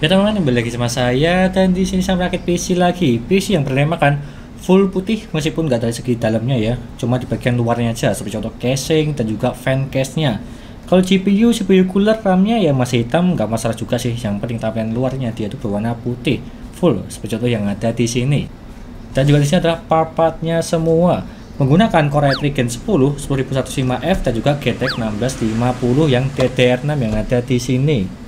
Ya teman-teman, kembali lagi sama saya dan di sini saya merakit PC lagi. PC yang bernamakan full putih meskipun nggak dari segi dalamnya ya, cuma di bagian luarnya aja seperti contoh casing dan juga fan case-nya. Kalau CPU cooler, RAM-nya ya masih hitam, nggak masalah juga sih. Yang penting tampilan luarnya dia itu berwarna putih full seperti contoh yang ada di sini. Dan juga di sini adalah part-partnya semua menggunakan Core i3 Gen 10 10105F dan juga GTX 1650 yang DDR6 yang ada di sini.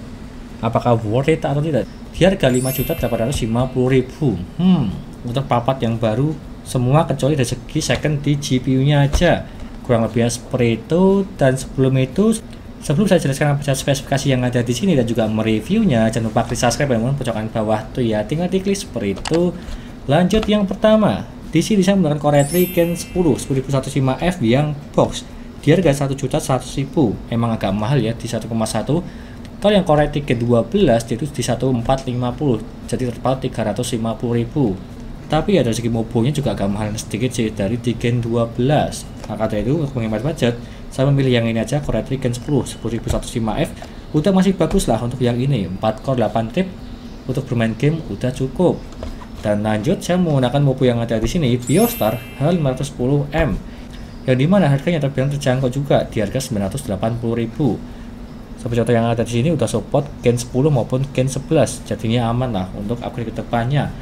Apakah worth it atau tidak? Di harga 5.850.000. Untuk papat yang baru semua kecuali dari segi second di GPU-nya aja. Kurang lebih seperti itu. Dan sebelum saya jelaskan apa saja spesifikasi yang ada di sini dan juga mereviewnya, jangan lupa klik subscribe dan pojokan bawah tuh ya, tinggal diklik seperti itu. Lanjut yang pertama. Di sini saya menggunakan Core i3 Gen 10 10105F yang box. Di harga 1.100.000. Emang agak mahal ya di 1,1. Kalau yang Core i3 Gen 12 itu di 1450, jadi terpaut 350.000. Tapi ya dari segi mobonya juga agak mahal sedikit sih dari di Gen 12. Maka dari itu untuk menghemat budget, saya memilih yang ini aja, Core i3 Gen 10 10105F. Udah masih bagus lah untuk yang ini, 4 core 8 thread untuk bermain game udah cukup. Dan lanjut saya menggunakan mobo yang ada di sini, Biostar H510M, yang dimana harganya terbilang terjangkau juga di harga 980.000. Seperti contoh yang ada di sini udah support Gen 10 maupun Gen 11, jadinya aman lah untuk upgrade ke depannya.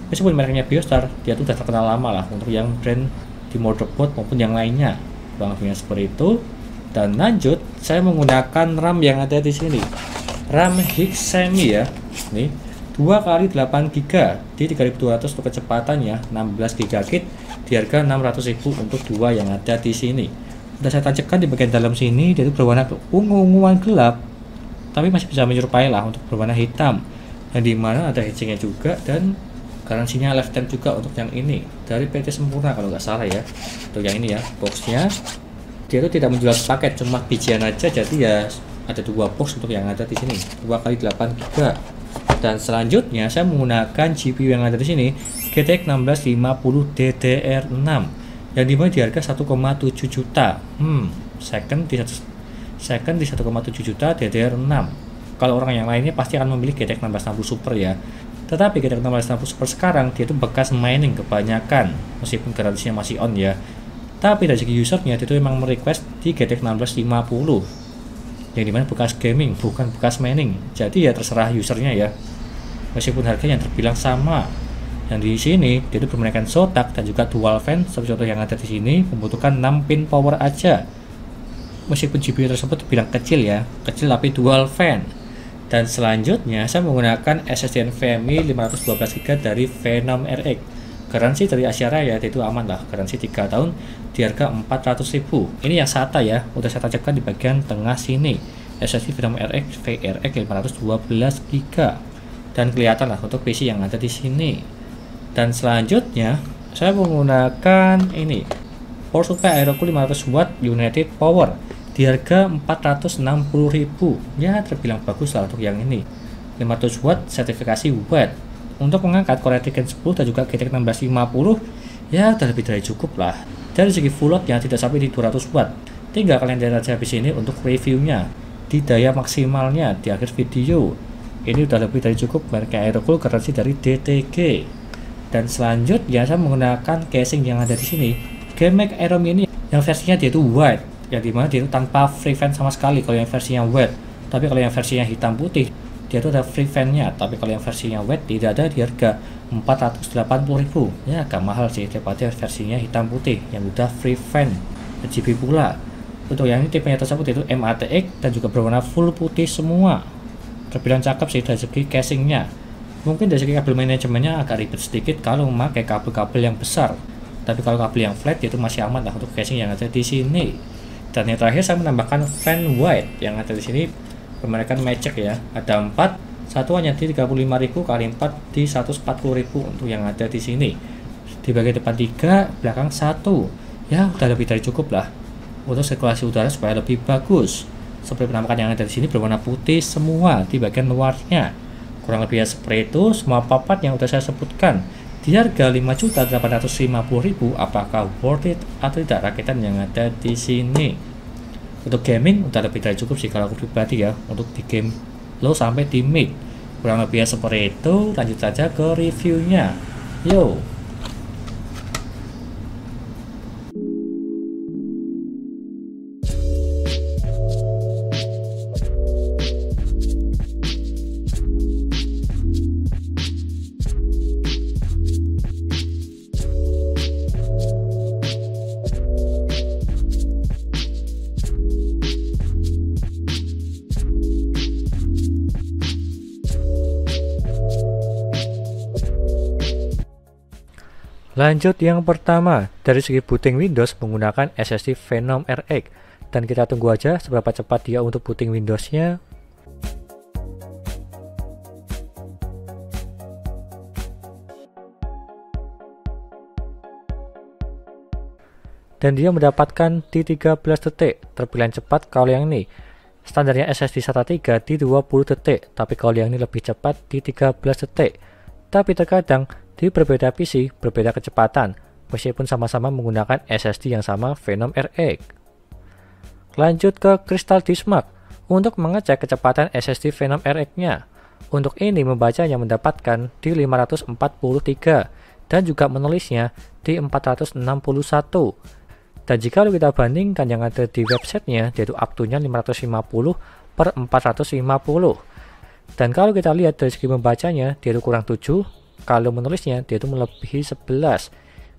Meskipun mereknya Biostar, dia tuh udah terkenal lama lah untuk yang brand di motherboard maupun yang lainnya. Kurang lebihnya seperti itu. Dan lanjut saya menggunakan RAM yang ada di sini, RAM Hexami ya, nih 2x8GB di 3200 untuk kecepatannya, 16GB di harga 600.000 untuk dua yang ada di sini. Udah saya tancapkan di bagian dalam sini, dia itu berwarna ungu-unguan gelap, tapi masih bisa menyerupai lah untuk berwarna hitam. Dan dimana ada heatsinknya juga dan garansinya lifetime juga untuk yang ini dari PT Sempurna kalau nggak salah ya. Untuk yang ini ya, boxnya dia itu tidak menjual paket, cuma bijian aja, jadi ya ada dua box untuk yang ada di sini, 2x8GB. Dan selanjutnya saya menggunakan GPU yang ada di sini, GTX 1650 DDR6 yang dimana di harga 1,7 juta. Second di 1,7 juta DDR6. Kalau orang yang lainnya pasti akan memilih GTX 1660 Super ya. Tetapi GTX 1660 Super sekarang dia itu bekas mining kebanyakan, meskipun garansinya masih on ya. Tapi dari segi usernya dia itu memang merequest di GTX 1650 yang dimana bekas gaming bukan bekas mining, jadi ya terserah usernya ya. Meskipun harganya terbilang sama, yang di sini dia itu menggunakan sotak dan juga dual fan seperti contoh yang ada di sini, membutuhkan 6 pin power aja. Meskipun GPU tersebut terbilang kecil ya, kecil tapi dual fan. Dan selanjutnya saya menggunakan SSD NVMe 512GB dari Venom RX. Garansi dari Asyara ya, itu aman lah, garansi 3 tahun di harga 400.000. Ini yang SATA ya, udah saya tancapkan di bagian tengah sini, SSD Venom RX VRX 512GB. Dan kelihatan lah untuk PC yang ada di sini. Dan selanjutnya saya menggunakan ini power supply Aerocool 500W United Power di harga 460.000. Ya terbilang bagus lah untuk yang ini, 500W sertifikasi WET. Untuk mengangkat Core i3 Gen 10 dan juga GTX 1650 ya udah lebih dari cukup lah. Dari segi full load yang tidak sampai di 200W. Tinggal kalian lihat aja habis ini untuk reviewnya di daya maksimalnya di akhir video. Ini udah lebih dari cukup, merek Aerocool garansi dari DTG. Dan selanjutnya saya menggunakan casing yang ada di sini, GameMax Aero Mini yang versinya dia itu white, yang dimana dia itu tanpa free fan sama sekali kalau yang versinya wet. Tapi kalau yang versinya hitam putih dia itu ada free fan-nya, tapi kalau yang versinya wet tidak ada di harga 480.000. Ya agak mahal sih daripada versinya hitam putih yang udah free fan RGB pula. Untuk yang ini tipenya tersebut itu MATX dan juga berwarna full putih semua. Terbilang cakep sih dari segi casingnya. Mungkin dari segi kabel manajemennya agak ribet sedikit kalau memakai kabel-kabel yang besar. Tapi kalau kabel yang flat itu masih aman lah untuk casing yang ada di sini. Dan yang terakhir saya menambahkan fan white yang ada di sini, bermerek Magic ya. Ada 4, satuannya di 35.000 kali 4 di 140.000 untuk yang ada di sini. Di bagian depan 3, belakang 1. Ya udah lebih dari cukup lah untuk sirkulasi udara supaya lebih bagus. Seperti penampakan yang ada di sini berwarna putih semua di bagian luarnya. Kurang lebih seperti itu semua papat yang sudah saya sebutkan. Di harga 5.850.000, apakah worth it atau tidak rakitan yang ada di sini? Untuk gaming udah lebih dari cukup sih kalau aku pribadi ya, untuk di game low sampai di mid. Kurang lebih seperti itu, lanjut saja ke reviewnya. Yo. Lanjut yang pertama, dari segi booting Windows menggunakan SSD Phenom RX, dan kita tunggu aja seberapa cepat dia untuk booting Windowsnya. Dan dia mendapatkan di 13 detik, terbilang cepat kalau yang ini. Standarnya SSD SATA 3 di 20 detik, tapi kalau yang ini lebih cepat di 13 detik. Tapi terkadang di berbeda PC, berbeda kecepatan, meskipun sama-sama menggunakan SSD yang sama Phenom RX. Lanjut ke Crystal Disk Mark untuk mengecek kecepatan SSD Phenom RX-nya. Untuk ini membacanya mendapatkan di 543 dan juga menulisnya di 461. Dan jika kita bandingkan yang ada di websitenya, yaitu up-to-nya 550/450. Dan kalau kita lihat dari segi membacanya, dia itu kurang 7. Kalau menulisnya, dia itu melebihi 11.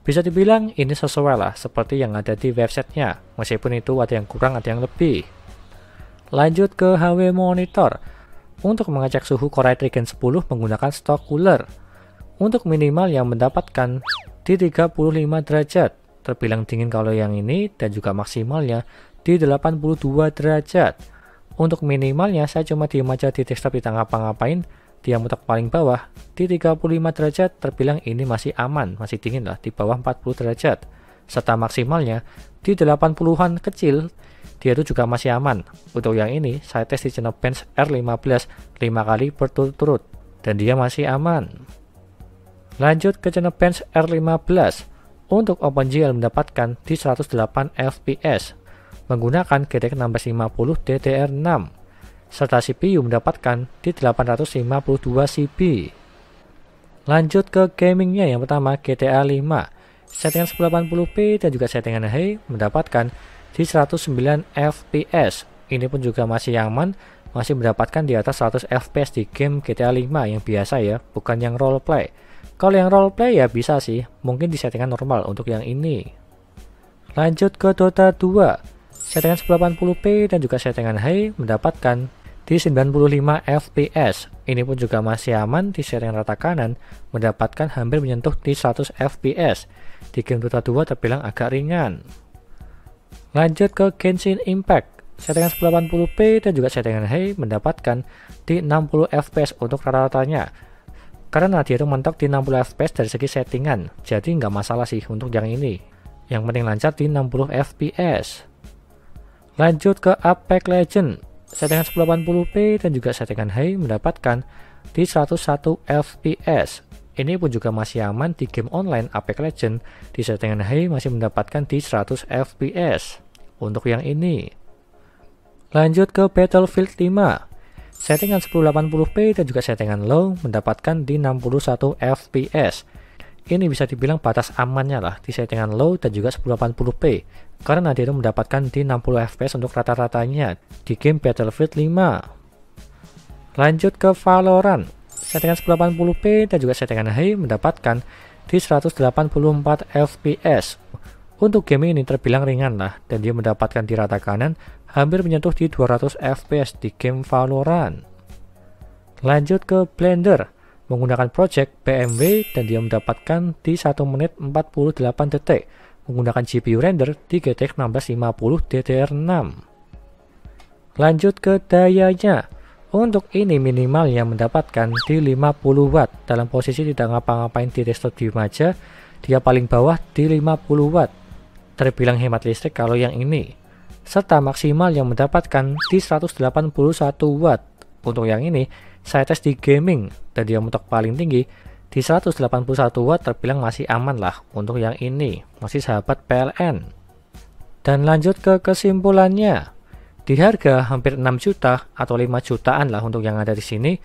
Bisa dibilang ini sesuai lah seperti yang ada di websitenya, meskipun itu ada yang kurang, ada yang lebih. Lanjut ke HW Monitor untuk mengecek suhu Core i3 Gen 10 menggunakan stock cooler. Untuk minimal yang mendapatkan di 35 derajat, terbilang dingin kalau yang ini, dan juga maksimalnya di 82 derajat. Untuk minimalnya saya cuma diem aja di desktop, tidak ngapa-ngapain. Dia mutak paling bawah di 35 derajat, terbilang ini masih aman, masih dingin lah, di bawah 40 derajat. Serta maksimalnya di 80-an kecil, dia itu juga masih aman. Untuk yang ini saya tes di Geekbench R15 5 kali berturut-turut, dan dia masih aman. Lanjut ke Geekbench R15 untuk OpenGL mendapatkan di 108 fps menggunakan GTX 1650 DDR6. Serta CPU mendapatkan di 852 CB. Lanjut ke gamingnya, yang pertama GTA 5, settingan 1080p dan juga settingan high mendapatkan di 109 fps. Ini pun juga masih aman, masih mendapatkan di atas 100 fps di game GTA 5 yang biasa ya, bukan yang roleplay. Kalau yang roleplay ya bisa sih, mungkin di settingan normal untuk yang ini. Lanjut ke Dota 2, settingan 1080p dan juga settingan high mendapatkan di 95 fps. Ini pun juga masih aman di settingan rata kanan, mendapatkan hampir menyentuh di 100 fps. Di game Dota 2 terbilang agak ringan. Lanjut ke Genshin Impact, settingan 1080p dan juga settingan high mendapatkan di 60 fps untuk rata-ratanya. Karena dia itu mentok di 60 fps dari segi settingan, jadi nggak masalah sih untuk yang ini. Yang penting lancar di 60 fps. Lanjut ke Apex Legends, settingan 1080p dan juga settingan high mendapatkan di 101 fps. Ini pun juga masih aman di game online Apex Legends, di settingan high masih mendapatkan di 100 fps untuk yang ini. Lanjut ke Battlefield 5, settingan 1080p dan juga settingan low mendapatkan di 61 fps. Ini bisa dibilang batas amannya lah di settingan low dan juga 1080p, karena dia itu mendapatkan di 60 fps untuk rata-ratanya di game Battlefield 5. Lanjut ke Valorant, settingan 1080p dan juga settingan high mendapatkan di 184 fps. Untuk game ini terbilang ringan lah, dan dia mendapatkan di rata kanan hampir menyentuh di 200 fps di game Valorant. Lanjut ke Blender, menggunakan project BMW dan dia mendapatkan di 1 menit 48 detik menggunakan GPU render di GTX 1650 DDR6. Lanjut ke dayanya, untuk ini minimal yang mendapatkan di 50 watt dalam posisi tidak ngapa-ngapain di desktop di aja, dia paling bawah di 50 watt, terbilang hemat listrik kalau yang ini. Serta maksimal yang mendapatkan di 181 watt. Untuk yang ini saya tes di gaming dan dia mentok paling tinggi di 181 watt, terbilang masih aman lah untuk yang ini, masih sahabat PLN. Dan lanjut ke kesimpulannya, di harga hampir 6 juta atau 5 jutaan lah untuk yang ada di sini,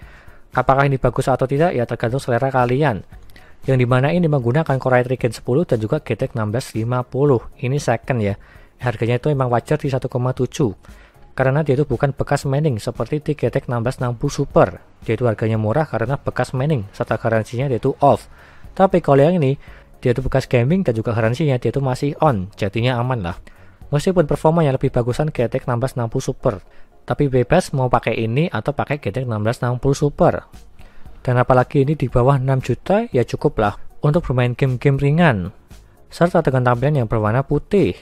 Apakah ini bagus atau tidak ya tergantung selera kalian. Yang dimana ini menggunakan Core i3 Gen 10 dan juga GTX 1650. Ini second ya. Harganya itu memang wajar di 1,7. Karena dia itu bukan bekas mining seperti di GTX 1660 Super. Dia itu harganya murah karena bekas mining serta garansinya dia itu off. Tapi kalau yang ini dia itu bekas gaming dan juga garansinya dia itu masih on. Jadinya aman lah. Meskipun performanya lebih bagusan GTX 1660 Super, tapi bebas mau pakai ini atau pakai GTX 1660 Super. Dan apalagi ini di bawah 6 juta ya cukup lah untuk bermain game-game ringan. Serta dengan tampilan yang berwarna putih.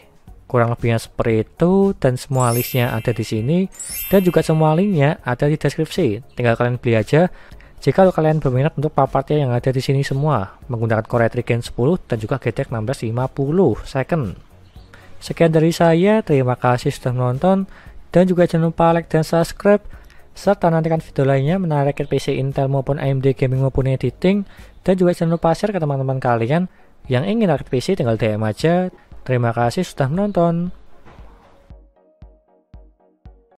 Kurang lebihnya seperti itu dan semua listnya ada di sini dan juga semua linknya ada di deskripsi. Tinggal kalian beli aja. Jika kalian berminat untuk part-partnya yang ada di sini semua menggunakan Core i3 Gen 10 dan juga GTX 1650 second. Sekian dari saya, terima kasih sudah menonton, dan juga jangan lupa like dan subscribe, serta nantikan video lainnya menarik PC Intel maupun AMD gaming maupun editing, dan juga jangan lupa share ke teman-teman kalian yang ingin rakit PC tinggal DM aja. Terima kasih sudah menonton.